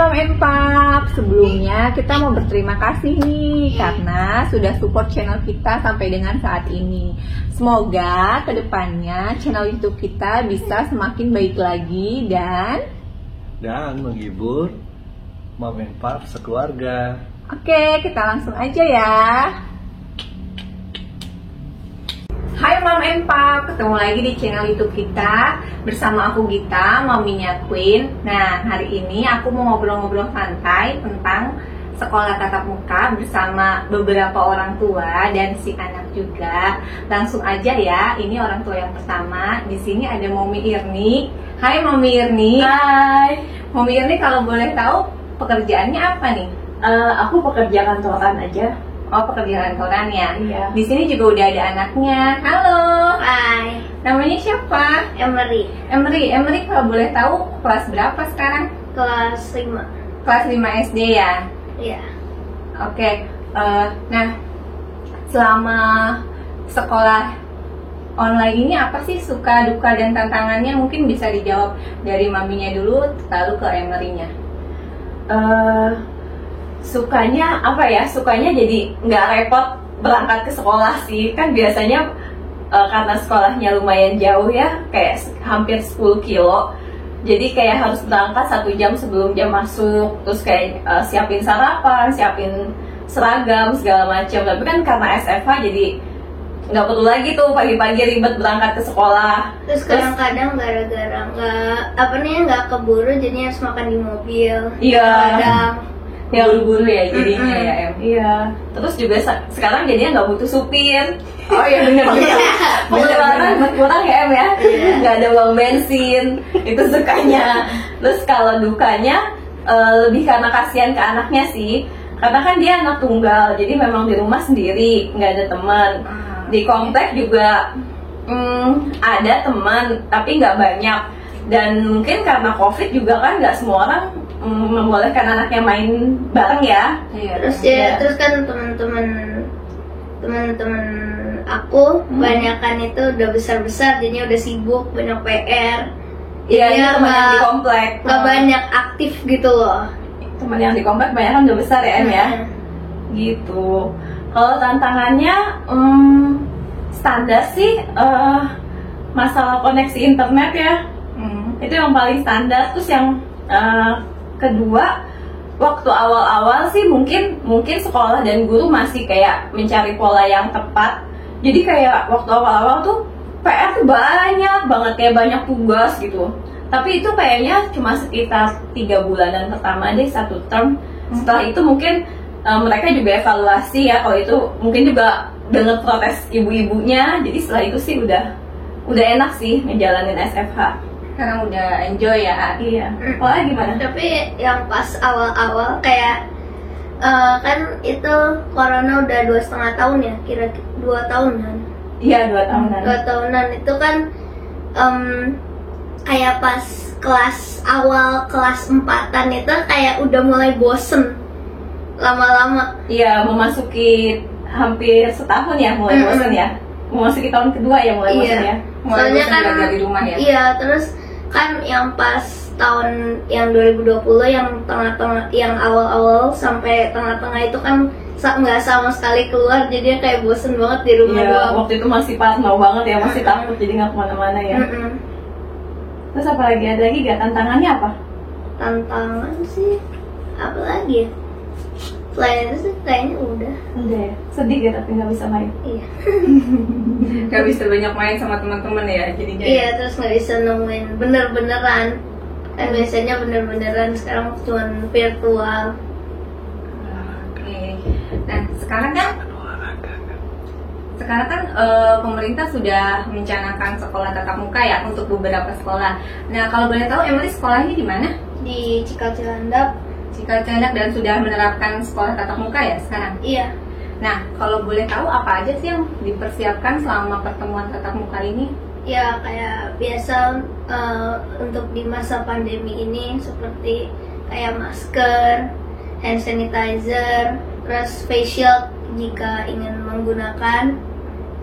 Mom and Pap, sebelumnya kita mau berterima kasih nih karena sudah support channel kita sampai dengan saat ini. Semoga kedepannya channel YouTube kita bisa semakin baik lagi dan menghibur Mom and Pap sekeluarga. Oke, kita langsung aja ya. Hai Mom and Pap, ketemu lagi di channel YouTube kita bersama aku Gita, maminya Queen. Nah, hari ini aku mau ngobrol-ngobrol santai tentang sekolah tatap muka bersama beberapa orang tua dan si anak juga. Langsung aja ya, ini orang tua yang pertama. Di sini ada Mami Irni. Hai Mami Irni. Hai. Mami Irni, kalau boleh tahu pekerjaannya apa nih? Aku pekerja kantoran aja. Oh, pekerjaan kantoran ya? Iya. Di sini juga udah ada anaknya. Halo. Hai, Namanya siapa? Emery, Emery kalau boleh tahu kelas berapa sekarang? kelas 5. Kelas 5 SD ya? Iya. Oke. Nah, selama sekolah online ini apa sih suka, duka, dan tantangannya? Mungkin bisa dijawab dari maminya dulu, lalu ke Emery-nya. Sukanya apa ya? Sukanya jadi nggak repot berangkat ke sekolah sih. Kan biasanya karena sekolahnya lumayan jauh ya, kayak hampir 10 kilo. Jadi kayak harus berangkat 1 jam sebelum jam masuk. Terus kayak siapin sarapan, siapin seragam, segala macam. Tapi kan karena SFH jadi nggak perlu lagi tuh pagi-pagi ribet berangkat ke sekolah. Terus kadang-kadang gara-gara nggak keburu, jadinya harus makan di mobil. Iya. Kadang. Yang buru-buru ya jadinya ya Em. Iya. Terus juga sekarang jadinya nggak butuh supir. Oh iya, bener juga. Pengeluaran berkurang ya Em ya. Nggak ada uang bensin. Itu sukanya. Terus kalau dukanya lebih karena kasihan ke anaknya sih. Karena kan dia anak tunggal, jadi memang di rumah sendiri, nggak ada teman. Di komplek juga ada teman, tapi nggak banyak. Dan mungkin karena COVID juga kan nggak semua orang membolehkan anaknya main bareng ya. Iya. Terus kan teman-teman aku banyakan itu udah besar-besar, jadinya udah sibuk, banyak PR. Iya, ini teman yang di komplek. Nggak banyak aktif gitu loh. Teman yang di komplek banyak kan udah besar ya Em ya. Gitu. Kalau tantangannya standar sih masalah koneksi internet ya. Itu yang paling standar. Terus yang kedua, waktu awal-awal sih mungkin sekolah dan guru masih kayak mencari pola yang tepat. Jadi kayak waktu awal-awal tuh PR tuh banyak banget, kayak banyak tugas gitu. Tapi itu kayaknya cuma sekitar 3 bulanan pertama deh, 1 term. Setelah itu mungkin mereka juga evaluasi ya, kalau itu mungkin juga dengar protes ibu-ibunya. Jadi setelah itu sih udah enak sih ngejalanin SFH. Sekarang udah enjoy ya. Iya. Kalau gimana? Tapi yang pas awal-awal kayak kan itu corona udah 2,5 tahun ya, kira-kira 2 tahunan. Iya, 2 tahunan. 2 tahunan itu kan kayak pas kelas 4-an itu kayak udah mulai bosen lama-lama. Iya, memasuki hampir setahun ya mulai bosen ya. Memasuki tahun kedua ya mulai bosen ya. Mulai Soalnya bosen kan belajar di rumah ya. Iya, terus kan yang pas tahun yang 2020 yang tengah-tengah, yang awal-awal sampai tengah-tengah itu kan nggak sama sekali keluar, jadi kayak bosen banget di rumah Iya, doang. waktu itu masih parno banget ya, masih takut jadi nggak kemana-mana ya. Terus apa lagi, ada lagi gak tantangannya apa? Tantangan sih apa lagi ya? Selain itu sih kayaknya udah. Udah ya, sedih ya tapi nggak bisa main. Iya. Gak bisa banyak main sama teman-teman ya, jadinya. Iya, terus nggak bisa nemuin bener-beneran. Kan biasanya bener-beneran, sekarang cuma virtual. Oke. Nah, sekarang kan pemerintah sudah mencanangkan sekolah tatap muka ya untuk beberapa sekolah. Nah, kalau boleh tahu Emily sekolahnya di mana? Di Cikalcilandak. Cikalcilandak, dan sudah menerapkan sekolah tatap muka ya sekarang? Iya. Nah, kalau boleh tahu apa aja sih yang dipersiapkan selama pertemuan tatap muka ini? Ya kayak biasa untuk di masa pandemi ini, seperti kayak masker, hand sanitizer, terus face shield jika ingin menggunakan,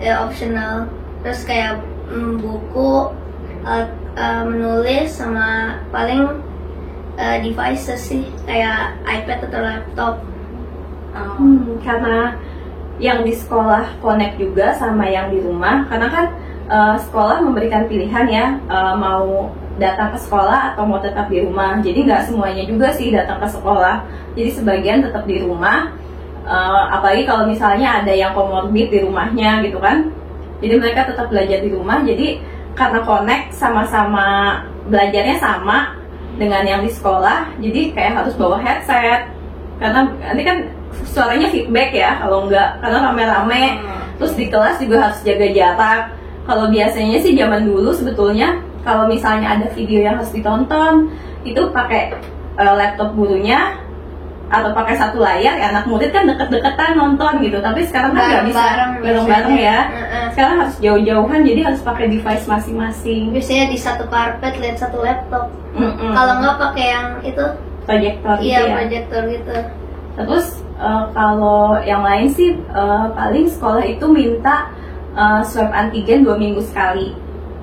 ya optional. Terus kayak buku, menulis, sama paling devices sih, kayak iPad atau laptop. Karena yang di sekolah connect juga sama yang di rumah, karena kan sekolah memberikan pilihan ya, mau datang ke sekolah atau mau tetap di rumah. Jadi nggak semuanya juga sih datang ke sekolah, jadi sebagian tetap di rumah. Apalagi kalau misalnya ada yang comorbid di rumahnya gitu kan, jadi mereka tetap belajar di rumah. Jadi karena connect, sama-sama belajarnya sama dengan yang di sekolah, jadi kayak harus bawa headset karena nanti kan suaranya feedback ya kalau enggak, karena rame-rame. Terus di kelas juga harus jaga jarak. Kalau biasanya sih zaman dulu sebetulnya kalau misalnya ada video yang harus ditonton, itu pakai laptop gurunya atau pakai satu layar, ya anak murid kan deket-deketan nonton gitu. Tapi sekarang kan nggak bisa bareng-bareng ya. Sekarang harus jauh-jauhan, jadi harus pakai device masing-masing. Biasanya di satu karpet lihat satu laptop. Kalau nggak pakai yang itu Proyektor gitu iya, ya. proyektor gitu. Terus kalau yang lain sih paling sekolah itu minta swab antigen 2 minggu sekali.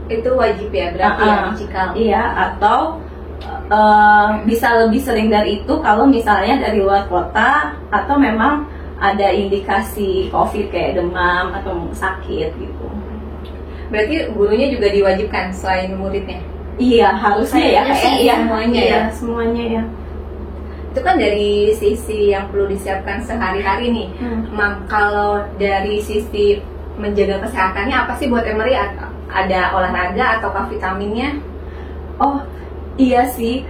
Itu wajib ya berarti ya Cikal? Iya, atau bisa lebih sering dari itu kalau misalnya dari luar kota atau memang ada indikasi COVID kayak demam atau sakit gitu. Berarti gurunya juga diwajibkan selain muridnya? Iya, harusnya ya, Kayaknya semuanya ya. Semuanya ya. Itu kan dari sisi yang perlu disiapkan sehari-hari nih. Kalau dari sisi menjaga kesehatannya apa sih buat Emery? Ada olahraga ataukah vitaminnya? Oh iya sih,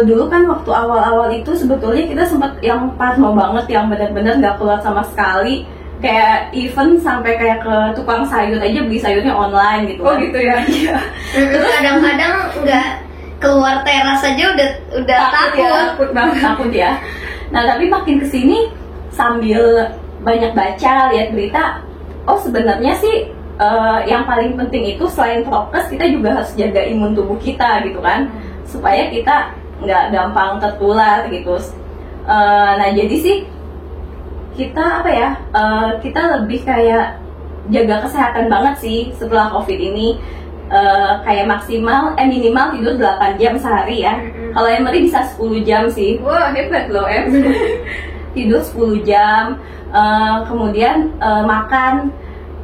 dulu kan waktu awal-awal itu sebetulnya kita sempat yang parno banget, yang benar-benar nggak keluar sama sekali. Kayak even sampai kayak ke tukang sayur aja beli sayurnya online gitu. Oh gitu ya? Iya. Terus kadang-kadang nggak keluar teras aja udah takut. Takut ya. Nah tapi makin kesini sambil banyak baca, lihat berita, oh sebenarnya sih yang paling penting itu selain prokes, kita juga harus jaga imun tubuh kita gitu kan, supaya kita nggak gampang tertular gitu. Nah jadi sih kita apa ya, kita lebih kayak jaga kesehatan banget sih setelah COVID ini. Kayak minimal tidur 8 jam sehari ya. Kalau Emery bisa 10 jam sih. Wah hebat loh Tidur 10 jam, kemudian makan.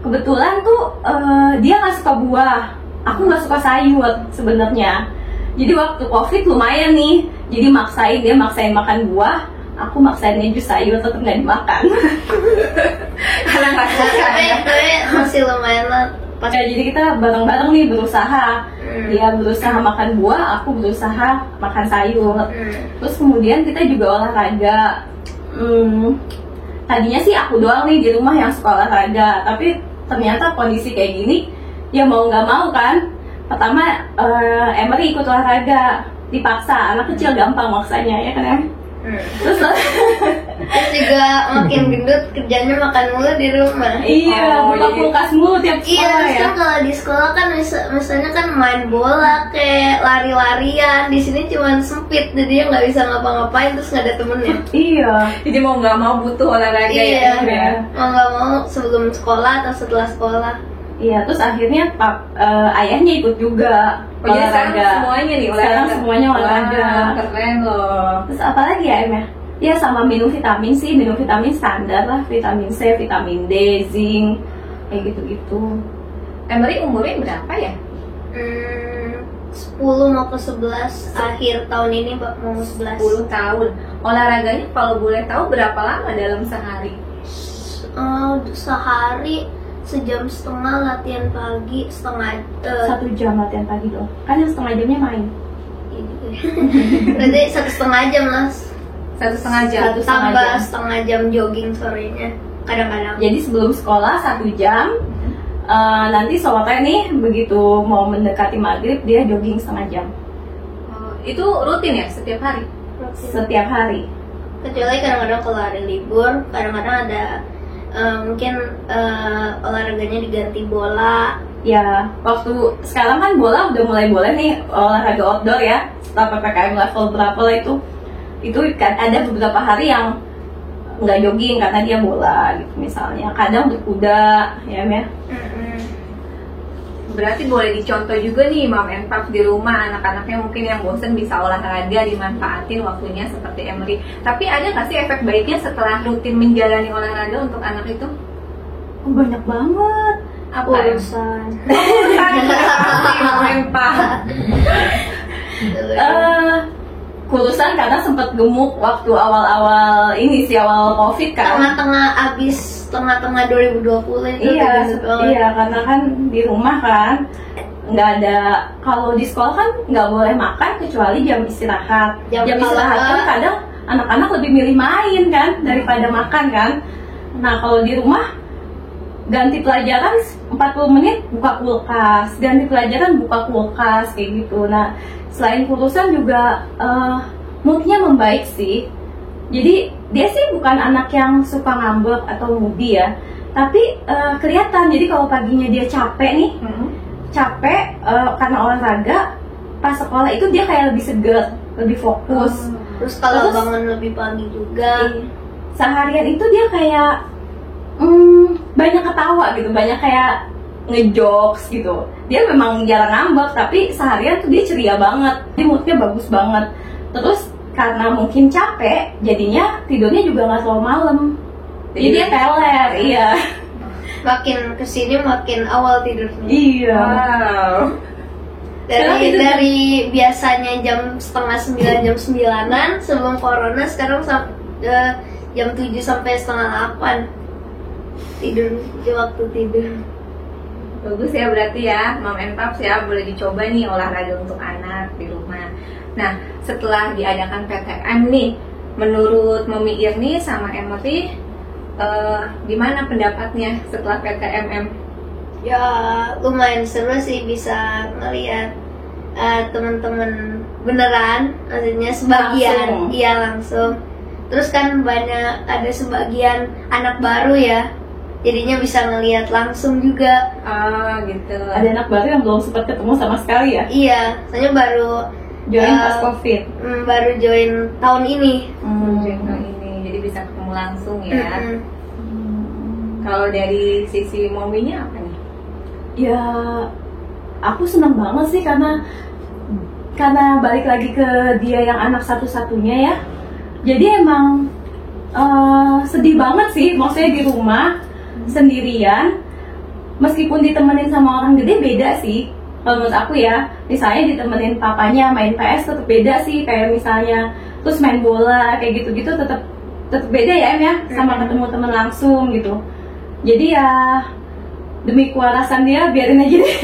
Kebetulan tuh dia nggak suka buah, aku nggak suka sayur sebenarnya. Jadi waktu COVID lumayan nih, jadi dia maksain makan buah, aku maksainnya jus sayur, tetap nggak dimakan. Karena nggak suka ya. Tapi masih lumayan lah. Ya, jadi kita bareng-bareng nih berusaha. Dia berusaha makan buah, aku berusaha makan sayur. Terus kemudian kita juga olahraga. Tadinya sih aku doang nih di rumah yang suka olahraga, tapi ternyata kondisi kayak gini, ya mau nggak mau kan. Pertama Emery ikut olahraga, dipaksa, anak kecil gampang maksanya ya kan. Terus juga makin gendut, kerjanya makan mulu di rumah. Iya, buka kulkas mulu tiap Iya, sekolah terus ya. kan kalau di sekolah kan misalnya kan main bola kayak lari-larian, di sini cuma sempit, jadi nggak bisa ngapa-ngapain, terus nggak ada temennya. Iya. Jadi mau nggak mau butuh olahraga Iya, ya. mau nggak mau sebelum sekolah atau setelah sekolah. Iya, terus akhirnya ayahnya ikut juga Oh, jadi sekarang olahraga. semuanya nih olahraga. Sekarang semuanya olahraga. Wah, keren loh. Terus apa lagi ya Em ya? Ya sama minum vitamin sih, minum vitamin standar lah, vitamin C, vitamin D, zinc, kayak gitu-gitu. Emery umurnya berapa ya? 10 mau ke 11 akhir tahun ini mau 11. 10 tahun. Olahraganya kalau boleh tahu berapa lama dalam sehari? Sehari 1,5 jam latihan pagi, 1 jam latihan pagi doang. Kan yang setengah jamnya main. berarti 1,5 jam lah. 1,5 jam. Tambah setengah jam jogging sorenya kadang-kadang. Jadi sebelum sekolah 1 jam, nanti sore nih begitu mau mendekati maghrib dia jogging setengah jam. Itu rutin ya setiap hari? Setiap hari. Kecuali kadang-kadang kalau hari libur, kadang-kadang ada mungkin olahraganya diganti bola. Ya, waktu sekarang kan bola udah mulai boleh nih olahraga outdoor ya. Setelah PPKM level berapa lah itu kan ada beberapa hari yang nggak jogging karena dia bola gitu misalnya. Kadang berkuda ya. Berarti boleh dicontoh juga nih Mom and Pap di rumah, anak-anaknya mungkin yang bosen bisa olahraga, dimanfaatin waktunya seperti Emery. Tapi ada nggak sih efek baiknya setelah rutin menjalani olahraga untuk anak itu? Banyak banget. Apa? Urusan. Mom and Pap. Kurusan karena sempat gemuk waktu awal-awal ini sih, awal COVID kan. Tengah-tengah 2020 itu Iya, gitu banget. iya, karena kan di rumah kan nggak ada, kalau di sekolah kan nggak boleh makan kecuali jam istirahat. Jam Istirahat kalau kan kadang anak-anak lebih milih main kan daripada makan kan. Nah kalau di rumah ganti pelajaran 40 menit buka kulkas, ganti pelajaran buka kulkas kayak gitu. Nah selain kurusan juga moodnya membaik sih. Jadi dia sih bukan anak yang suka ngambek atau moody ya, tapi kelihatan. Jadi kalau paginya dia capek nih, karena olahraga, pas sekolah itu dia kayak lebih seger, lebih fokus. Terus kalau bangun lebih pagi juga, Seharian itu dia kayak banyak ketawa gitu, banyak kayak ngejokes gitu. Dia memang jarang ngambek, tapi seharian tuh dia ceria banget, dia moodnya bagus banget. Terus karena mungkin capek, jadinya tidurnya juga nggak terlalu malam. Jadi dia teler, iya. makin kesini makin awal tidurnya. Iya. Wow. Dari biasanya jam setengah 9, jam 9-an sebelum corona, sekarang jam 7 sampai setengah 8 tidur, waktu tidur. Bagus ya berarti ya, Mom and Pap ya, boleh dicoba nih olahraga untuk anak di rumah. Nah, setelah diadakan PTM nih, menurut Mami Irni sama Emery, gimana pendapatnya setelah PTM? Ya lumayan seru sih, bisa ngeliat teman-teman beneran, maksudnya sebagian Langsung. iya langsung. Terus kan ada sebagian anak baru ya, jadinya bisa ngeliat langsung juga. Gitu. Ada anak baru yang belum sempat ketemu sama sekali ya. Iya, soalnya baru Join pas COVID. baru join tahun ini. Ini jadi bisa ketemu langsung ya. Mm-mm. Kalau dari sisi mominya apa nih? Ya, aku senang banget sih karena balik lagi ke dia yang anak satu-satunya ya. Jadi emang sedih banget sih, maksudnya di rumah sendirian, meskipun ditemenin sama orang gede beda sih. Kalau menurut aku ya, misalnya ditemenin papanya main PS tetap beda sih, kayak misalnya terus main bola kayak gitu-gitu tetap beda ya Em ya, sama ketemu temen langsung gitu. Jadi ya demi kewarasan dia biarin aja deh.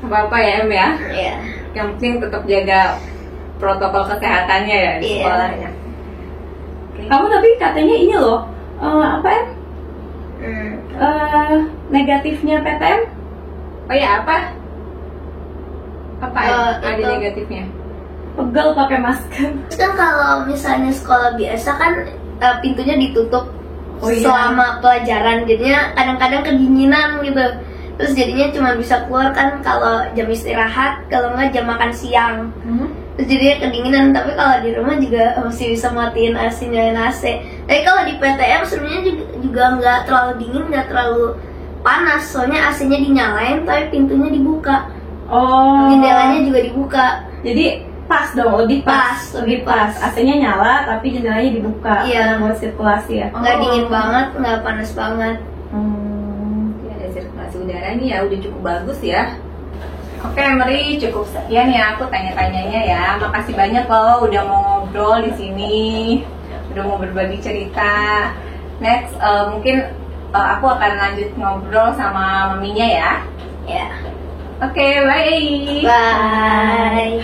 Apa-apa ya Em ya? Iya. Yang penting tetap jaga protokol kesehatannya ya di Iya. sekolahnya. Kamu tapi katanya ini loh, apa Em? Negatifnya PTM? Oh ya apa? Apa ada itu. negatifnya? Pegel pakai masker. Terus kan kalau misalnya sekolah biasa kan pintunya ditutup Oh iya. selama pelajaran, jadinya kadang-kadang kedinginan gitu. Terus jadinya cuma bisa keluar kan kalau jam istirahat, kalau nggak jam makan siang. Terus jadinya kedinginan, tapi kalau di rumah juga masih bisa matiin AC, nyalain AC. Tapi kalau di PTM sebenarnya juga nggak terlalu dingin, nggak terlalu panas, soalnya AC-nya dinyalain tapi pintunya dibuka, Oh. jendelanya juga dibuka. Jadi pas dong, lebih pas. Lebih pas. AC-nya nyala tapi jendelanya dibuka. Iya. Buat sirkulasi ya. Nggak dingin banget, nggak panas banget. Ya, ada sirkulasi udara nih ya, udah cukup bagus ya. Oke Emery, cukup sekian ya aku tanya-tanyanya ya. Makasih banyak loh udah mau ngobrol di sini, udah mau berbagi cerita. Next mungkin aku akan lanjut ngobrol sama maminya ya. Ya. Oke, bye. Bye.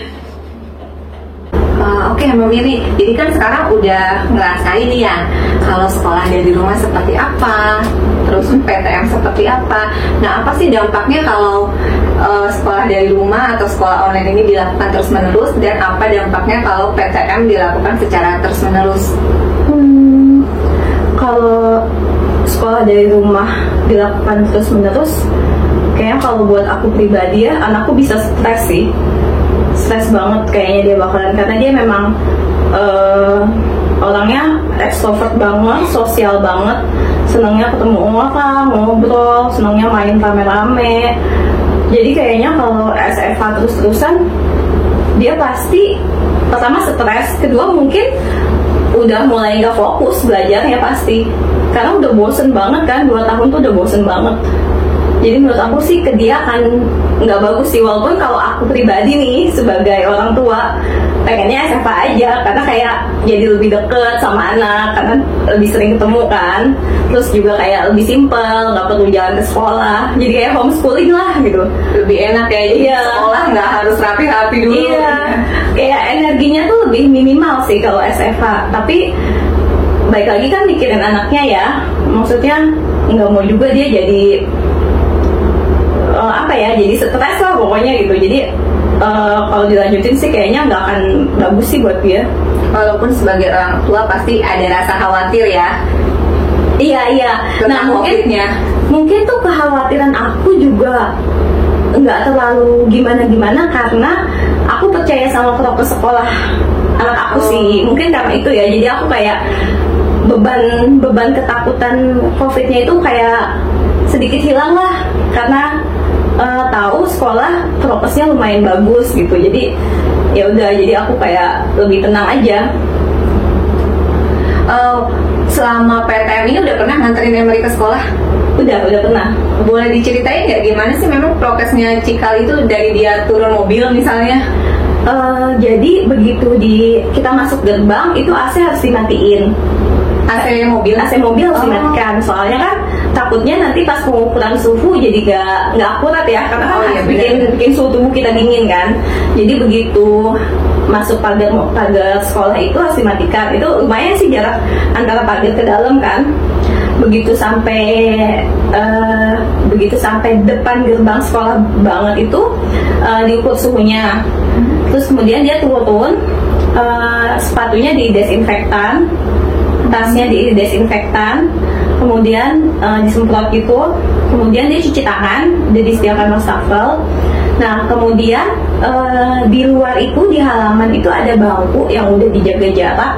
Oke, Mami nih, jadi kan sekarang udah ngerasain nih ya kalau sekolah dari rumah seperti apa, terus PTM seperti apa. Nah, apa sih dampaknya kalau sekolah dari rumah atau sekolah online ini dilakukan terus-menerus, dan apa dampaknya kalau PTM dilakukan secara terus-menerus? Kalau sekolah dari rumah dilakukan terus-menerus, kayaknya kalau buat aku pribadi ya, anakku bisa stres banget kayaknya dia bakalan, karena dia memang orangnya extrovert banget, sosial banget, senangnya ketemu orang, ngobrol, senangnya main rame-rame. Jadi kayaknya kalau SFH terus-terusan dia pasti pertama stres, kedua mungkin udah mulai gak fokus belajarnya pasti, karena udah bosen banget kan, 2 tahun tuh udah bosen banget. Jadi menurut aku sih ke dia akan nggak bagus sih, walaupun kalau aku pribadi nih sebagai orang tua pengennya SFH aja, karena kayak jadi lebih deket sama anak, karena lebih sering ketemu kan, terus juga kayak lebih simpel, nggak perlu jalan ke sekolah, jadi kayak homeschooling lah gitu, Lebih enak ya, jadi sekolah nggak harus rapi-rapi dulu. Iya, kayak energinya tuh lebih minimal sih kalau SFH. Tapi baik lagi kan mikirin anaknya ya, maksudnya nggak mau juga dia jadi jadi stres lah pokoknya gitu. Jadi kalau dilanjutin sih kayaknya nggak akan bagus sih buat dia. Walaupun sebagai orang tua pasti ada rasa khawatir ya. Iya. Nah mungkin tuh kekhawatiran aku juga nggak terlalu gimana karena aku percaya sama prokes sekolah anak aku sih. Mungkin karena itu ya. Jadi aku kayak beban ketakutan COVID-nya itu kayak sedikit hilang lah, karena tahu sekolah prokesnya lumayan bagus gitu. Jadi ya udah, jadi aku kayak lebih tenang aja. Selama PTM ini udah pernah nganterin Emily ke sekolah? Udah pernah. Boleh diceritain nggak gimana sih memang prokesnya Cikal itu dari dia turun mobil misalnya? Jadi begitu kita masuk gerbang itu AC harus dimatiin. AC mobil harus dimatikan, soalnya kan takutnya nanti pas pengukuran suhu jadi nggak akurat ya, karena kan bikin suhu tubuh kita dingin kan. Jadi begitu masuk pagar sekolah itu harus dimatikan. Itu lumayan sih jarak antara pagar ke dalam kan. Begitu sampai depan gerbang sekolah banget itu diukur suhunya. Terus kemudian dia turun, sepatunya didesinfektan, tasnya didesinfektan, kemudian disemprot gitu, kemudian dia cuci tangan, dia disediakan wastafel. Nah kemudian di luar itu, di halaman itu ada bangku yang udah dijaga jarak,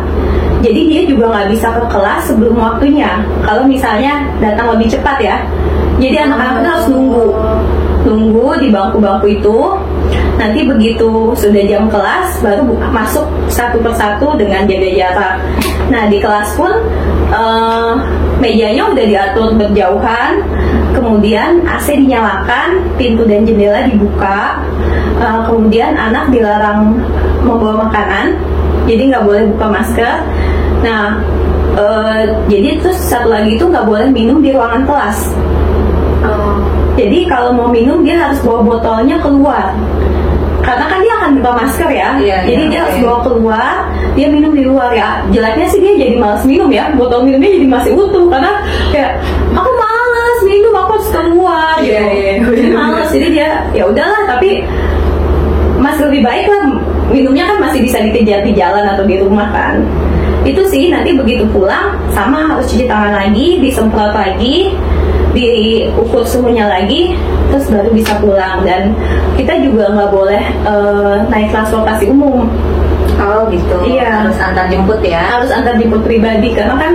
jadi dia juga nggak bisa ke kelas sebelum waktunya kalau misalnya datang lebih cepat ya. Jadi anak-anak itu harus nunggu di bangku-bangku itu. Nanti begitu sudah jam kelas baru masuk satu persatu dengan jaga jarak. Nah di kelas pun mejanya udah diatur berjauhan, kemudian AC dinyalakan, pintu dan jendela dibuka, kemudian anak dilarang membawa makanan, jadi nggak boleh buka masker. Nah jadi terus satu lagi itu nggak boleh minum di ruangan kelas. Jadi kalau mau minum dia harus bawa botolnya keluar, karena kan dia akan buka masker ya. Jadi dia harus bawa keluar, dia minum di luar ya. Jeleknya sih dia jadi malas minum ya, botol minumnya jadi masih utuh, karena kayak aku malas minum, aku harus keluar gitu. Malas, jadi dia ya udahlah, tapi masih lebih baik lah minumnya kan masih bisa dikejar di jalan atau di rumah kan. Itu sih, nanti begitu pulang sama harus cuci tangan lagi, disemprot lagi, diukur suhunya lagi, terus baru bisa pulang. Dan kita juga nggak boleh naik transportasi umum. Oh gitu. Iya. Harus antar jemput ya. Harus antar jemput pribadi, karena kan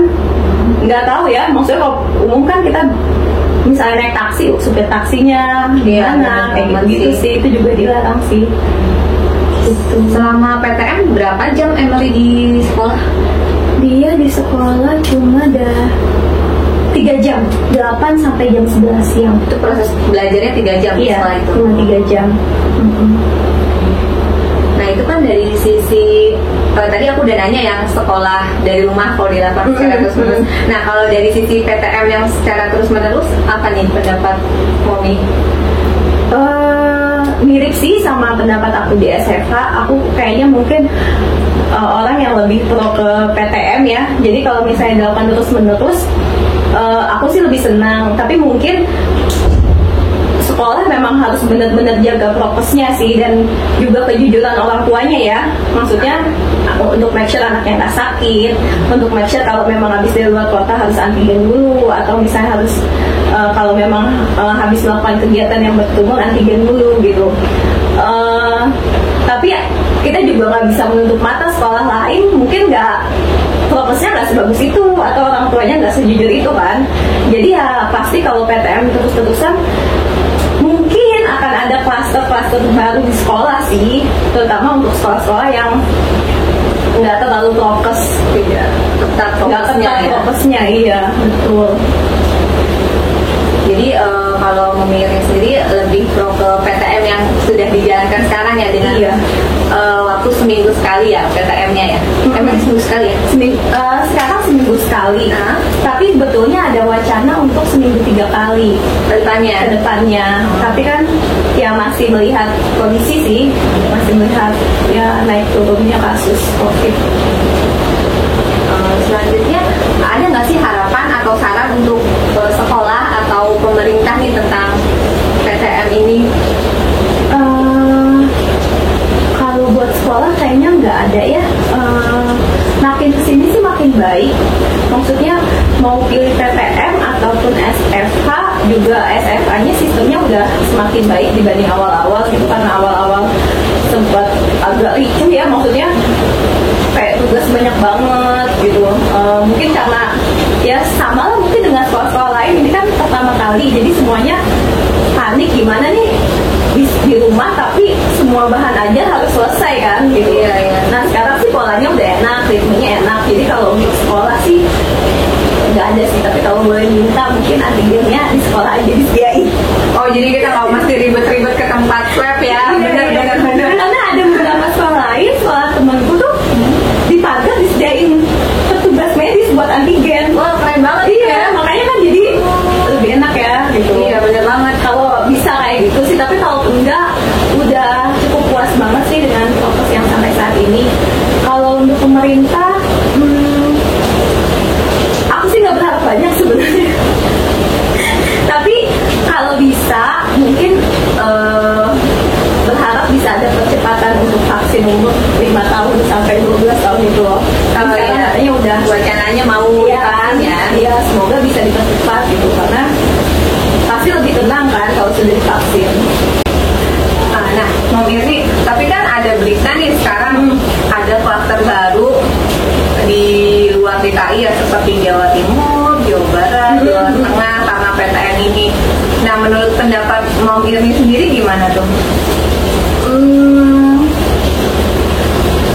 nggak tahu ya. Maksudnya kalau umum kan kita misalnya naik taksi, supir taksinya gimana, kayak gitu sih. Itu juga dilarang sih. Gitu. Selama PTM berapa jam Emily di sekolah? Dia di sekolah cuma ada 3 jam, 8 sampai jam 11 siang. Itu proses belajarnya 3 jam setelah itu? Cuma 3 jam. Nah itu kan dari sisi tadi aku udah nanya yang sekolah dari rumah kalau dilakukan secara terus-menerus. Nah kalau dari sisi PTM yang secara terus-menerus, apa nih pendapat Momi? Mirip sih sama pendapat aku di SFH. Aku kayaknya mungkin orang yang lebih pro ke PTM ya. Jadi kalau misalnya dilakukan terus-menerus, aku sih lebih senang. Tapi mungkin sekolah memang harus benar-benar jaga prokesnya sih, dan juga kejujuran orang tuanya ya. Maksudnya untuk make sure anaknya nggak sakit, untuk make sure kalau memang habis dari luar kota harus antigen dulu, atau misalnya harus kalau memang habis melakukan kegiatan yang berkerumun antigen dulu gitu. Tapi ya, kita juga nggak bisa menutup mata sekolah lain mungkin nggak prokesnya nggak sebagus itu atau orang tuanya nggak sejujur itu kan. Jadi ya pasti kalau PTM terus-terusan mungkin akan ada klaster-klaster baru di sekolah sih, terutama untuk sekolah-sekolah yang nggak terlalu prokes, Tetap prokesnya, iya betul. Jadi kalau memilih sendiri lebih pro ke PTM yang sudah dijalankan sekarang ya dengan waktu seminggu sekali ya PTM-nya ya. Emang seminggu sekali ya? Sekarang seminggu sekali. Tapi betulnya ada wacana untuk seminggu 3 kali ke depannya. Tapi kan ya masih melihat kondisi sih, masih melihat ya naik turunnya kasus COVID. Selanjutnya ada nggak sih harapan atau saran untuk sekolah atau pemerintah nih tentang PTM ini? Kalau buat sekolah kayaknya nggak ada ya. Makin kesini sih makin baik. Maksudnya mau pilih PTM ataupun SFH juga, SFH-nya sistemnya udah semakin baik dibanding awal-awal gitu, karena awal-awal sempat agak ricuh ya, maksudnya kayak tugas banyak banget gitu. Mungkin karena ya sama lah mungkin dengan sekolah-sekolah lain, ini kan pertama kali jadi semuanya panik gimana nih di rumah tapi semua bahan aja harus selesai kan gitu. Nah sekarang sih polanya udah enak, ritmenya enak, jadi kalau untuk sekolah sih nggak ada sih, tapi kalau boleh minta mungkin antigennya di sekolah aja disediain. Oh jadi kita nggak mesti ribet-ribet ke tempat swab ya? Bener. Karena ada beberapa sekolah lain, sekolah temanku tuh di pagar disediain petugas medis buat antigen. Wah keren banget. Iya, makanya kan jadi lebih enak ya gitu. Iya bener banget. Kalau bisa kayak gitu sih, tapi kalau enggak udah cukup puas banget sih dengan prokes yang sampai saat ini. Kalau untuk pemerintah, aku sih nggak berharap banyak sebenarnya. Tapi kalau bisa mungkin berharap bisa ada percepatan untuk vaksin umur 5 tahun sampai 12 tahun itu loh. Sekarang katanya udah wacananya mau kan ya? Iya, semoga bisa dipercepat gitu, karena pasti lebih tenang kan kalau sudah divaksin. Nah, Mom Irni, tapi kan ada berita nih sekarang ada klaster baru di luar DKI ya, seperti Jawa Timur, Jawa Barat, Jawa Tengah karena PTM ini. Nah, menurut pendapat Mom Irni sendiri gimana tuh?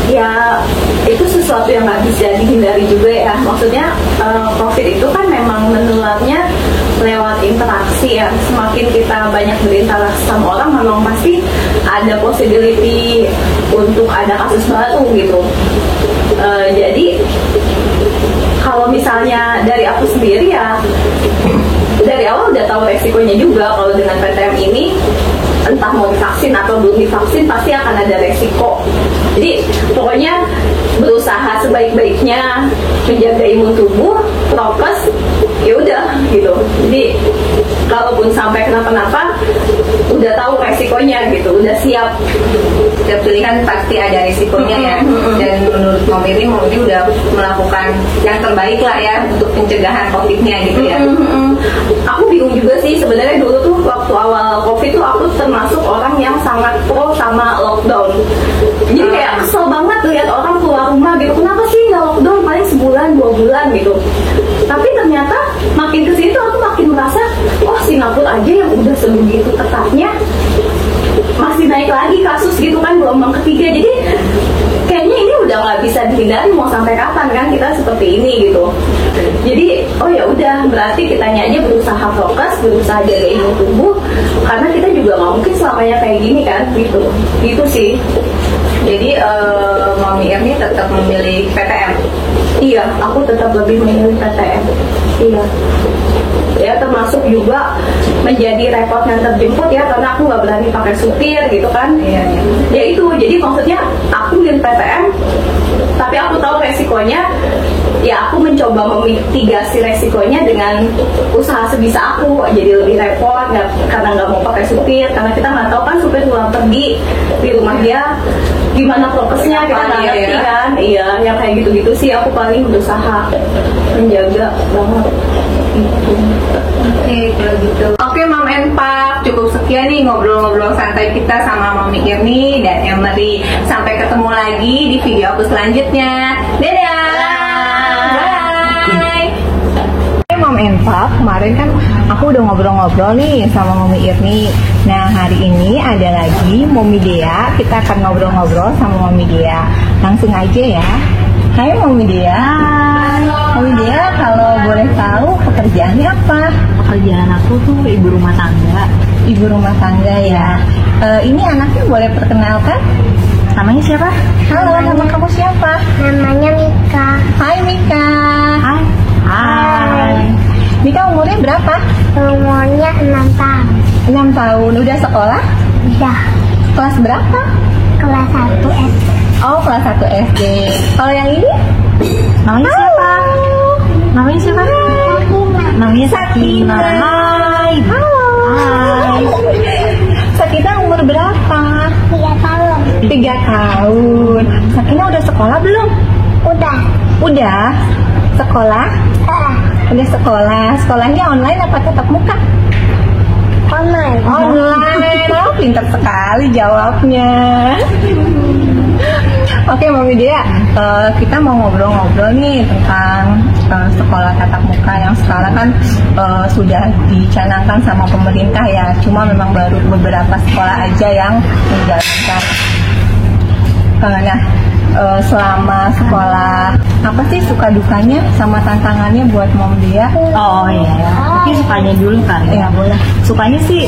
Ya itu sesuatu yang nggak bisa dihindari juga ya. Maksudnya COVID itu kan memang menularnya lewat interaksi ya. Semakin kita banyak berinteraksi sama orang, memang pasti ada possibility untuk ada kasus baru gitu. Jadi kalau misalnya dari aku sendiri ya, dari awal udah tahu resikonya juga kalau dengan PTM ini, entah mau divaksin atau belum divaksin pasti akan ada resiko. Jadi pokoknya berusaha sebaik-baiknya menjaga imun tubuh, prokes, ya udah gitu. Jadi kalaupun sampai kenapa-napa udah tahu resikonya gitu, udah siap. Setiap pilihan pasti ada resikonya ya. Dan menurut Mom Irni udah melakukan yang terbaik lah ya untuk pencegahan COVID-nya gitu ya. Aku bingung juga sih sebenarnya dulu tuh waktu awal COVID tuh aku termasuk orang yang sangat pro sama lockdown. Jadi kayak kesel banget lihat orang keluar rumah gitu, kenapa sih nggak lockdown paling sebulan 2 bulan gitu. Tapi ternyata makin kesini tuh aku makin merasa, wah Singapura aja yang udah sebegitu ketatnya masih naik lagi kasus gitu kan, gelombang ketiga. Jadi kayaknya ini udah nggak bisa dihindari mau sampai kapan kan kita seperti ini gitu. Jadi oh ya udah, berarti kitanya aja berusaha prokes, berusaha jaga imun tubuh, karena kita juga nggak mungkin selamanya kayak gini kan gitu. Gitu sih. Jadi Mom Irni tetap memilih PTM. Iya, aku tetap lebih memilih PTM. Iya. Ya termasuk juga menjadi repot nganter jemput ya, karena aku nggak berani pakai supir gitu kan. Iya. Ya itu, jadi maksudnya aku milih PTM, tapi aku tahu resikonya. Ya aku mencoba memitigasi resikonya dengan usaha sebisa aku. Jadi lebih repot karena nggak mau pakai supir, karena kita nggak tahu kan supir pulang pergi di rumah dia gimana prokesnya, kita nggak ngerti kan. Iya, yang kayak gitu-gitu sih aku paling berusaha menjaga banget gitu. Oke, kalau gitu. Oke, Mom and Pap, cukup sekian nih ngobrol-ngobrol santai kita sama Mami Irni dan Emery. Sampai ketemu lagi di video aku selanjutnya. Dadah! and Pop, kemarin kan aku udah ngobrol-ngobrol nih sama Mami Irni. Nah, hari ini ada lagi Mami Dea. Kita akan ngobrol-ngobrol sama Mami Dea. Langsung aja ya. Hai Mami Dea. Mami Dea, kalau boleh tahu pekerjaannya apa? Pekerjaan aku tuh ibu rumah tangga. Ibu rumah tangga ya. Ini anaknya boleh perkenalkan? Namanya siapa? Halo, nama kamu siapa? Namanya Mika. Hai Mika. Hai. Mika umurnya berapa? Umurnya 6 tahun. 6 tahun. Udah sekolah? Udah Kelas berapa? kelas 1 SD. Oh, kelas 1 SD. Kalau yang ini? Namanya siapa? Namanya siapa? Namanya Sakina. Hai. Hai. Sakina umur berapa? 3 tahun. 3 tahun. Sakina udah sekolah belum? Udah. Sekolah? Udah sekolah. Sekolahnya online apa tatap muka? Online. Online. Oh, pintar sekali jawabnya. Oke, Mami Dea, kita mau ngobrol-ngobrol nih tentang sekolah tatap muka yang sekarang kan sudah dicanangkan sama pemerintah ya. Cuma memang baru beberapa sekolah aja yang menjalankan. Nah, selama sekolah, apa sih suka dukanya sama tantangannya buat Mami Dea? Oh iya, mungkin sukanya dulu kan. Ya, boleh. Sukanya sih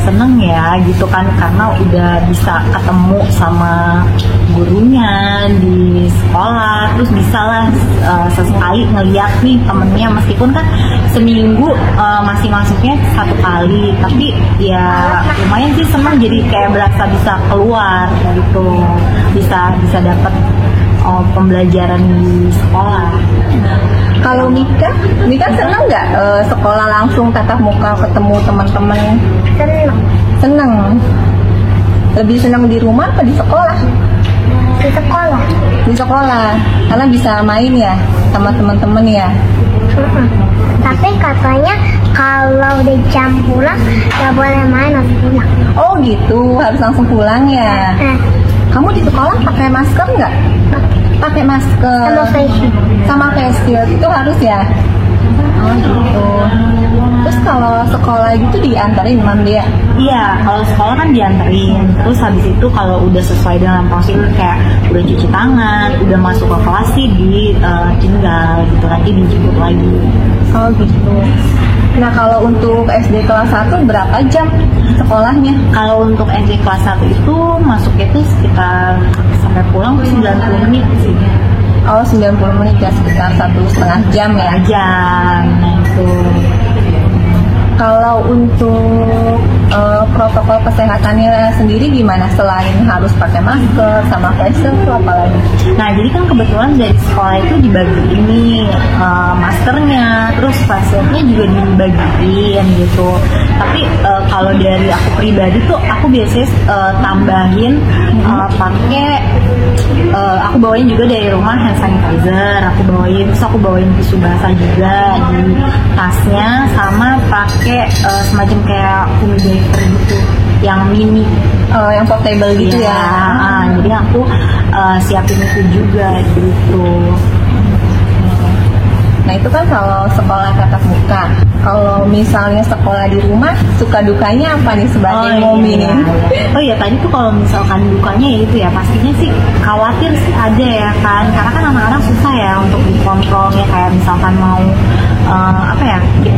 seneng ya gitu kan, karena udah bisa ketemu sama gurunya di sekolah, terus bisa lah sesekali ngeliat nih temennya, meskipun kan seminggu masih masuknya 1 kali, tapi ya lumayan sih seneng, jadi kayak berasa bisa keluar gitu, bisa dapat pembelajaran di sekolah. Kalau Mika seneng nggak sekolah langsung tatap muka ketemu teman-teman? Seneng. Lebih seneng di rumah apa di sekolah? Di sekolah. Di sekolah, karena bisa main ya sama teman-teman ya. Tapi katanya kalau udah jam pulang gak boleh main, harus pulang. Oh gitu, harus langsung pulang ya. Kamu di sekolah pakai masker nggak? Pakai masker. Sama face shield. Sama face shield itu harus ya. Oh gitu. Terus kalau sekolah gitu diantarin Mam Dea? Iya, kalau sekolah kan dianterin. Terus habis itu kalau udah sesuai dengan prosedur kayak udah cuci tangan, udah masuk ke kelas sih tinggal gitu, nanti dijemput lagi. Oh gitu. Nah kalau untuk SD kelas 1 berapa jam sekolahnya? Kalau untuk SD kelas 1 itu masuknya itu sekitar sampai pulang 90 menit sih. Oh 90 menit ya, sekitar 1,5 jam ya? Jam, nah itu. Kalau untuk protokol kesehatannya sendiri gimana? Selain harus pakai masker sama face shield itu apa lagi? Nah jadi kan kebetulan dari sekolah itu dibagi ini maskernya, terus face shieldnya juga dibagiin gitu. Tapi kalau dari aku pribadi tuh aku biasanya tambahin pakai aku bawain juga dari rumah hand sanitizer, terus aku bawain tisu basah juga di tasnya, sama pakai semacam kayak humidifier gitu yang mini, yang portable gitu ya. Jadi aku siapin itu juga gitu. Nah itu kan kalau sekolah tatap muka. Kalau misalnya sekolah di rumah, suka dukanya apa nih sebagai momi nih? Oh iya, tadi tuh kalau misalkan dukanya ya itu ya, pastinya sih khawatir sih ada ya kan, karena kan anak-anak susah ya untuk dikontrolnya, kayak misalkan mau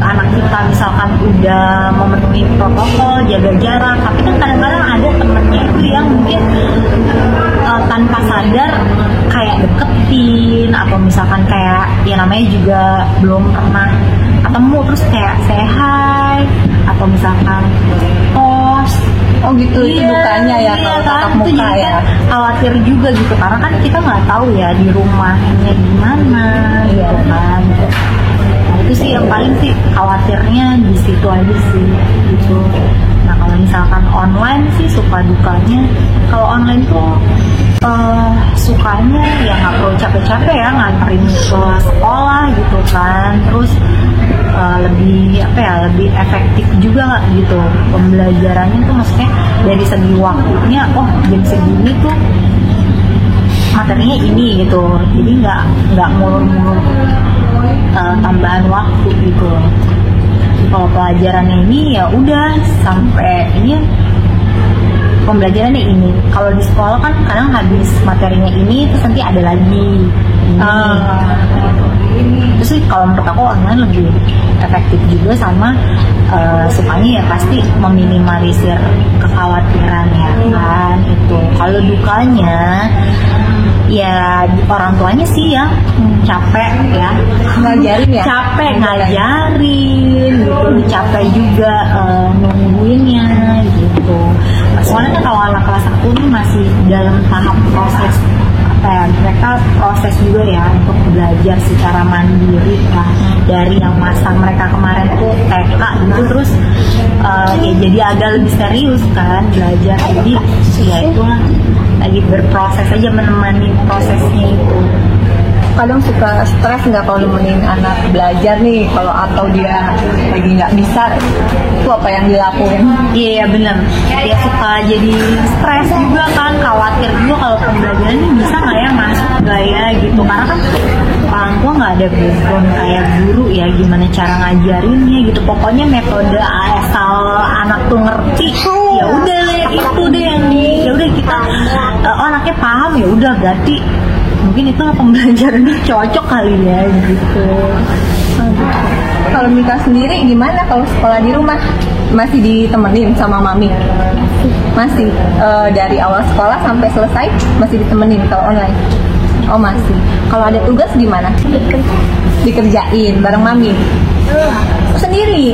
anak kita misalkan udah memenuhi protokol jaga jarak, tapi kan kadang-kadang ada temennya itu yang mungkin tanpa sadar kayak deketin, atau misalkan kayak ya namanya juga belum pernah ketemu terus kayak say hi, atau misalkan pos. Oh gitu, itu dukanya ya kalau tatap muka itu ya. Kan khawatir juga gitu, karena kan kita nggak tahu ya di rumahnya gimana, gitu kan. Nah itu sih yang paling sih khawatirnya di situ aja sih gitu. Nah kalau misalkan online sih suka dukanya, kalau online tuh sukanya ya nggak perlu capek-capek ya nganterin ke sekolah gitu kan, terus lebih lebih efektif juga gitu pembelajarannya tuh, maksudnya dari segi waktunya, jam segini tuh materinya ini gitu, jadi nggak ngulur-ngulur tambahan waktu gitu loh. Kalau pelajarannya ini ya udah sampai ini pembelajarannya ini. Kalau di sekolah kan kadang habis materinya ini terus nanti ada lagi ini. Terus kalau menurut aku online lebih efektif juga sama sukanya ya pasti meminimalisir kekhawatiran ya kan itu. Kalau dukanya ya orang tuanya sih yang capek ya Ngajarin ya? capek ngajarin gitu, capek juga nungguinnya gitu. Soalnya kan kalau anak kelas 1 ini masih dalam tahap proses apa ya, mereka proses juga ya untuk belajar secara mandiri lah dari yang masa mereka kemarin tuh TK gitu, terus ya jadi agak lebih serius kan belajar, jadi ya itulah lagi berproses aja menemani prosesnya itu. Kadang suka stres nggak kalau nemenin anak belajar nih, kalau atau dia lagi nggak bisa, itu apa yang dilakuin? Iya bener, ya suka jadi stres juga kan, khawatir juga kalau pembelajaran ini bisa nggak ya masuk nggak ya gitu, karena kan orang tua nggak ada background kayak guru ya gimana cara ngajarinnya gitu. Pokoknya metode asal anak tuh ngerti, ya udah itu deh yang ya udah kita anaknya paham ya udah berarti mungkin itu pembelajarannya cocok kali ya gitu. Kalau Mika sendiri gimana kalau sekolah di rumah? Masih ditemenin sama mami? Masih? Dari awal sekolah sampai selesai masih ditemenin kalau online? Oh masih. Kalau ada tugas gimana? Dikerjain bareng mami? Sendiri?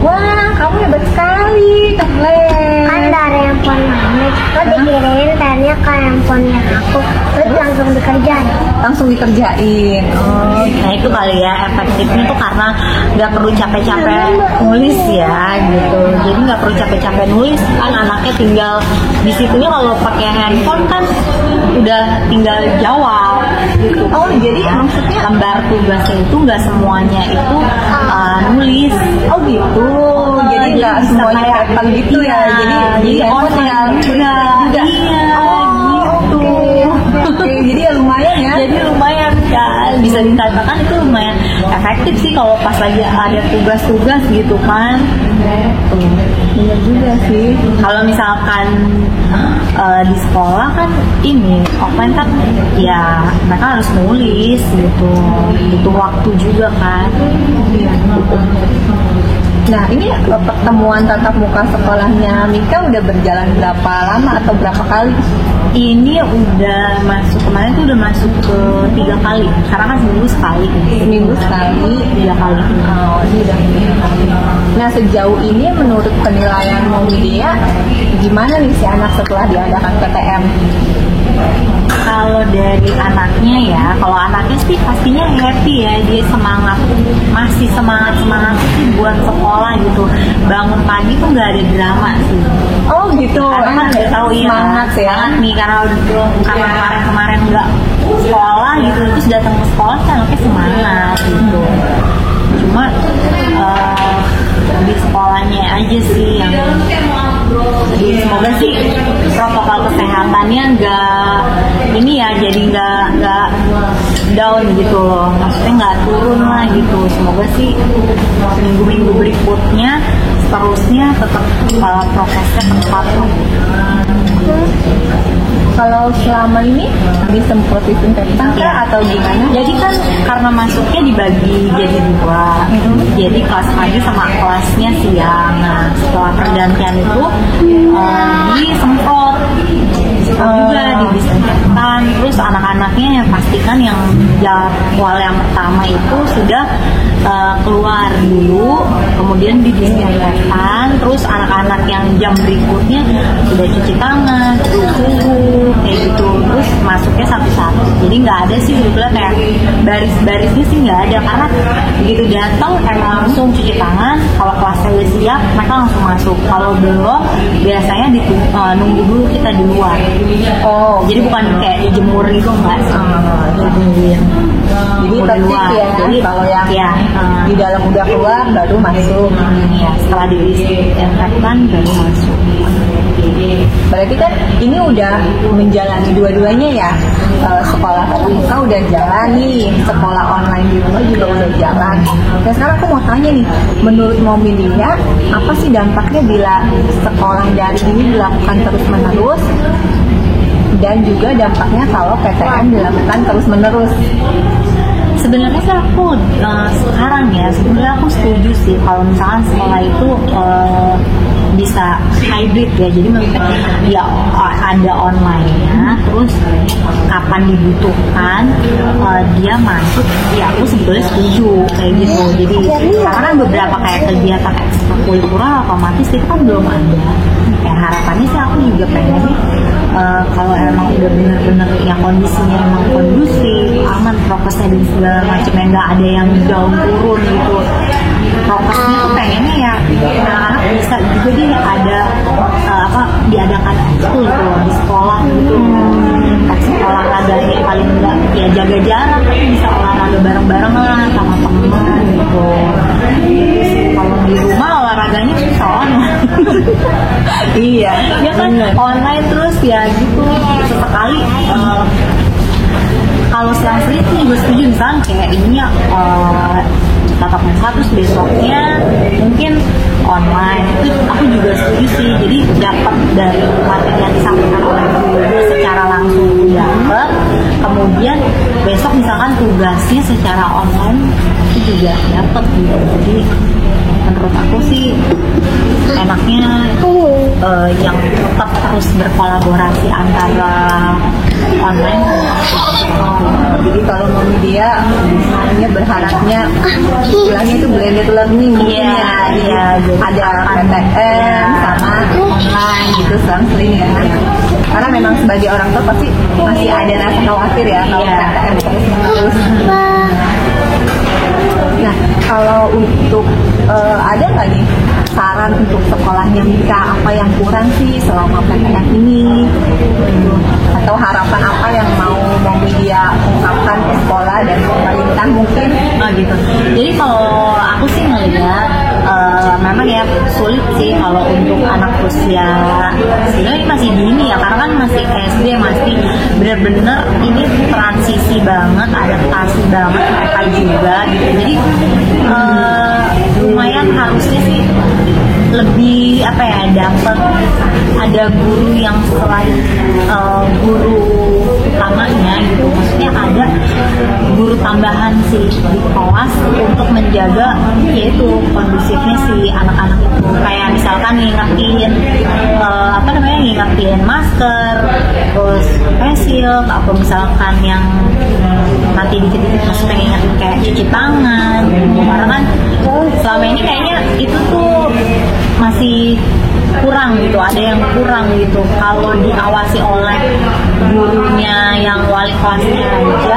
Wah, kamu hebat sekali, keren. Kan dari handphone mami, terus dikirimin tanya ke handphonenya aku, terus langsung dikerjain. Langsung dikerjain. Oh, Nah itu kali ya efektifnya tuh karena nggak perlu capek-capek nulis ya gitu. Jadi nggak perlu capek-capek nulis kan, anaknya tinggal di situnya. Kalau pakai handphone kan udah tinggal jawab gitu. Oh, jadi maksudnya lembar tugasnya itu nggak semuanya itu nulis. oh gitu. Jadi nggak bisa semuanya kayak pattern gitu ya. iya, Jadi handphone tinggal online juga. iya Oh, gitu. Oke, jadi ya lumayan ya. Jadi lumayan kan, bisa dikatakan itu lumayan efektif sih kalau pas lagi ada tugas-tugas gitu kan. Bener juga sih. Kalau misalkan di sekolah kan ini offline kan ya mereka harus nulis gitu, butuh waktu juga kan. Nah, ini pertemuan tatap muka sekolahnya Mika udah berjalan berapa lama atau berapa kali? Ini udah masuk, kemarin tuh udah masuk ke 3 kali. Sekarang kan seminggu sekali. Seminggu sekali, 3 kali. Oh, ini udah 3 kali. Nah, sejauh ini menurut penilaian Dea, gimana nih si anak setelah diadakan PTM? Kalau dari anaknya ya, kalau anaknya sih pastinya happy ya, dia semangat, masih semangat sih buat sekolah gitu. Bangun pagi tuh nggak ada drama sih. Oh gitu. Karena kan nggak tahu ya, semangat ya. Semangat nih karena kemarin nggak sekolah gitu, terus datang ke sekolah kan anaknya semangat gitu. Cuma di sekolahnya aja sih yang semoga sih protokol kesehatannya nggak ini ya, jadi nggak down gitu loh, maksudnya nggak turun lah gitu. Semoga sih minggu-minggu berikutnya seterusnya tetap prokesnya ketat. Kalau selama ini disemprot disinfektan kah atau gimana? Jadi kan karena masuknya dibagi jadi 2, jadi kelas pagi sama kelasnya siang. Nah setelah pergantian itu disemprot juga, didisinfektan. Terus anak-anaknya yang pastikan yang jadwal yang pertama itu sudah keluar dulu, kemudian didisinfektan. Terus anak-anak yang jam berikutnya sudah cuci tangan, suhu kayak gitu. Terus masuknya satu-satu. Jadi nggak ada sih sebetulnya kayak baris-barisnya sih nggak ada, karena begitu datang emang langsung cuci tangan. Kalau kelasnya udah siap, mereka langsung masuk. Kalau belum, biasanya nunggu dulu kita di luar. Oh, Jadi bukan kayak dijemur gitu, nggak sih. Ditungguin. jadi Udah tertib luar. ya. Jadi Kalau yang ya, di dalam udah keluar baru masuk. ya setelah didisinfektan baru masuk. Berarti kan ini udah menjalani dua-duanya ya. Sekolah tatap muka udah jalan nih, sekolah online di rumah juga udah jalan. Dan sekarang aku mau tanya nih, menurut Mommy Lia, apa sih dampaknya bila sekolah daring ini dilakukan terus-menerus? Dan juga dampaknya kalau PTM dilakukan terus-menerus? Sebenarnya sih aku sekarang ya sebenarnya aku setuju sih kalau misalkan sekolah itu bisa hybrid ya, jadi maksudnya ya ada online-nya, terus kapan dibutuhkan dia masuk, ya aku sebetulnya setuju kayak gitu. Jadi karena kan beberapa kayak kegiatan ekstrakurikuler otomatis itu kan belum ada. Kayak harapannya sih aku juga pengen kalau emang udah bener-bener ya kondisinya emang kondusif, aman prokesnya dan segala macamnya, nggak ada yang down turun gitu. Prokesnya tuh pengennya ya anak-anak bisa juga dia ada diadakan ekskul gitu di sekolah gitu. Olahraganya paling enggak ya jaga jarak, tapi bisa olahraga bareng-bareng lah sama teman gitu. Gitu sih. Kalau di rumah olahraganya susah online. Iya, Ya kan online terus ya gitu. Sesekali kalau selang-seling nih gue setuju misalnya kayak ini ya tatap muka terus besoknya mungkin online, itu aku juga setuju sih. Jadi dapat dari materi yang disampaikan oleh guru secara langsung dapat, kemudian besok misalkan tugasnya secara online itu juga dapat gitu. Jadi menurut aku sih enaknya yang tetap terus berkolaborasi antara online dan jadi kalau Mommy Lia misalnya berharapnya istilahnya itu blended learning mungkin ada PTM sama online gitu selang-seling ya. Karena memang sebagai orang tua pasti masih ada rasa khawatir ya kalau PTM terus-menerus. Nah, kalau untuk ada nggak nih saran untuk sekolahnya bisa apa yang kurang sih selama PTM ini, atau harapan apa yang mau Mommy Lia ungkapkan ke sekolah dan pemerintah mungkin? Gitu. Jadi kalau aku sih ngelihat memang ya sulit sih kalau untuk anak usia sebenarnya masih dini ya, karena kan masih SD, masih benar-benar ini transisi banget, adaptasi banget mereka juga gitu. Jadi lumayan harusnya sih lebih dapat ada guru yang selain guru utamanya gitu, maksudnya ada guru tambahan sih di kelas untuk menjaga yaitu kondusifnya si anak-anak itu, kayak misalkan ngingetin ngingetin masker, terus face shield, atau misalkan yang nanti dikit-dikit maksudnya ngingetin kayak cuci tangan gitu. Karena kan selama ini kayaknya itu tuh masih kurang gitu, ada yang kurang gitu kalau diawasi oleh gurunya yang wali kelasnya aja.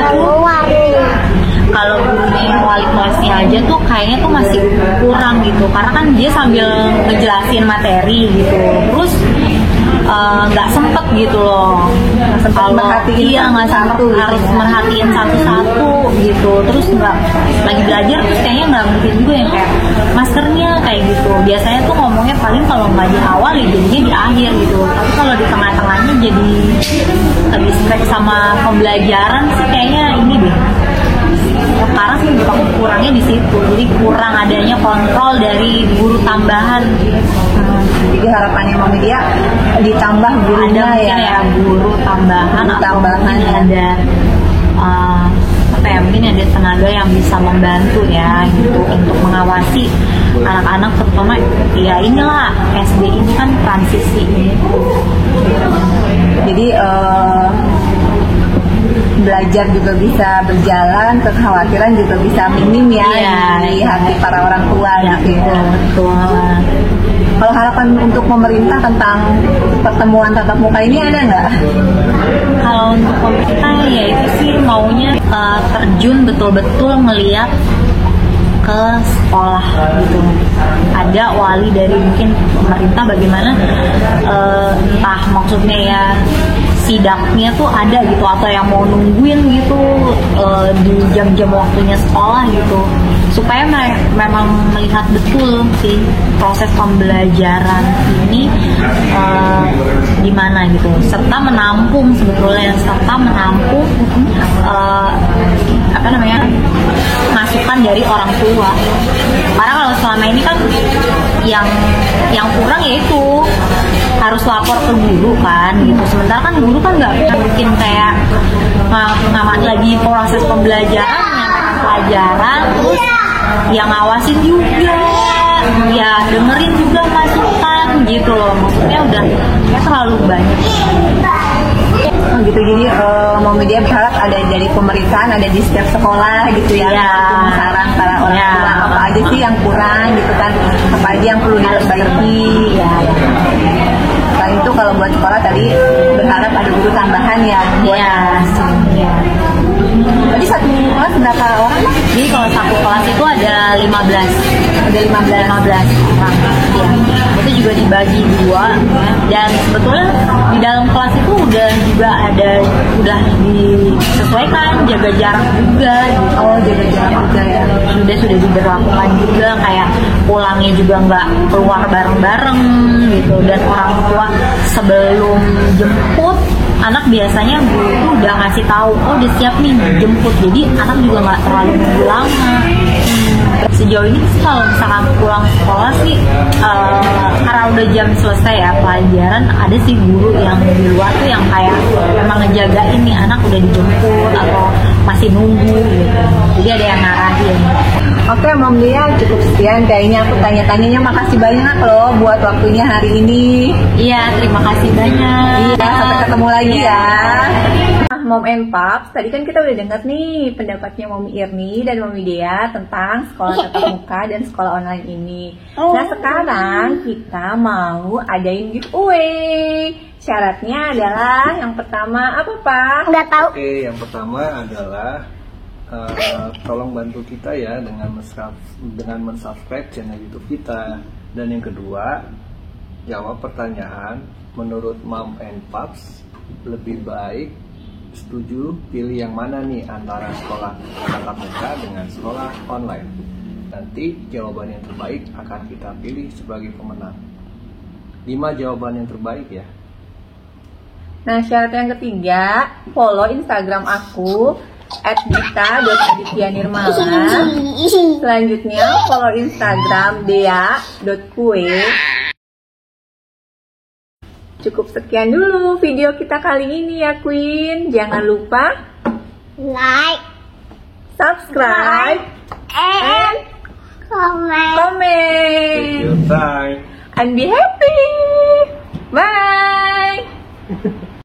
Kalau gurunya yang wali kelasnya aja tuh kayaknya tuh masih kurang gitu, karena kan dia sambil ngejelasin materi gitu, terus nggak sempet gitu loh kalau nggak sempet harus merhatiin satu-satu gitu, terus nggak lagi belajar terus kayaknya nggak mungkin juga yang kayak maskernya kayak gitu. Biasanya tuh ngomongnya paling kalau nggak di awal ya jadinya di akhir gitu, tapi kalau di tengah-tengahnya jadi distract sama pembelajaran sih kayaknya ini deh. Sekarang sih menurut aku kurangnya di situ, jadi kurang adanya kontrol dari guru tambahan. Jadi harapannya Mommy Lia ditambah gurunya ya guru tambahan atau mungkin ada mungkin ada tenaga yang bisa membantu ya gitu untuk mengawasi anak-anak, terutama ya inilah SD ini kan transisi gitu. Jadi belajar juga bisa berjalan, kekhawatiran juga bisa minim ya di hati para orang tua gitu. Betul. Kalau harapan untuk pemerintah tentang pertemuan tatap muka ini ada nggak? Kalau untuk pemerintah ya itu sih maunya terjun betul-betul melihat ke sekolah gitu. Ada wali dari mungkin pemerintah bagaimana entah maksudnya ya sidaknya tuh ada gitu, atau yang mau nungguin gitu di jam-jam waktunya sekolah gitu, supaya memang melihat betul sih proses pembelajaran ini di mana gitu, serta menampung masukan dari orang tua. Karena kalau selama ini kan yang kurang yaitu harus lapor ke guru kan gitu. Sementara kan guru kan nggak mungkin kayak ngamat lagi proses pembelajaran, menyampaikan pelajaran, terus yang ngawasin juga, ya dengerin juga masukan gitu loh. Maksudnya udah terlalu banyak. Gitu, jadi Mami dia berharap ada dari pemerintahan, ada di setiap sekolah gitu ya, saran para orang tua apa aja sih yang kurang gitu kan, apa aja yang perlu diperbaiki ya. Selain itu kalau buat sekolah tadi berharap ada guru tambahan ya buat Jadi satu kelas berapa orang? Jadi kalau satu kelas itu ada 15 orang ya. Itu juga dibagi 2 dan sebetulnya di dalam kelas itu udah disesuaikan jaga jarak juga gitu. Jaga jarak juga ya. Sudah diberlakukan juga, kayak pulangnya juga nggak keluar bareng-bareng gitu. Dan orang tua sebelum jemput anak biasanya guru itu udah ngasih tahu, udah siap nih jemput, jadi anak juga nggak terlalu nunggu lama. Sejauh ini sih kalau misalkan pulang sekolah sih karena udah jam selesai ya pelajaran, ada sih guru yang di luar tuh yang kayak emang ngejagain nih anak udah dijemput atau masih nunggu gitu. Jadi ada yang ngarahin. Oke, Mom Dia, cukup sekian kayaknya aku tanya-tanyanya. Makasih banyak loh buat waktunya hari ini. Iya, terima kasih banyak. Iya, sampai ketemu lagi ya. Mom and Paps, tadi kan kita udah dengar nih pendapatnya Mami Irni dan Mami Dea tentang sekolah tatap muka dan sekolah online ini. Nah, sekarang kita mau adain giveaway. Syaratnya adalah yang pertama apa, Pak? Nggak tahu. Oke, yang pertama adalah tolong bantu kita ya dengan mensubscribe channel YouTube kita. Dan yang kedua, jawab pertanyaan, menurut Mom and Paps lebih baik setuju pilih yang mana nih antara sekolah tatap muka dengan sekolah online. Nanti jawaban yang terbaik akan kita pilih sebagai pemenang. 5 jawaban yang terbaik ya. Nah, syarat yang ketiga, follow Instagram aku @gita.adityanirmala. Selanjutnya follow Instagram dea.kue. Cukup sekian dulu video kita kali ini ya Queen. Jangan lupa Like, subscribe, and comment. Take your time. and be happy. Bye.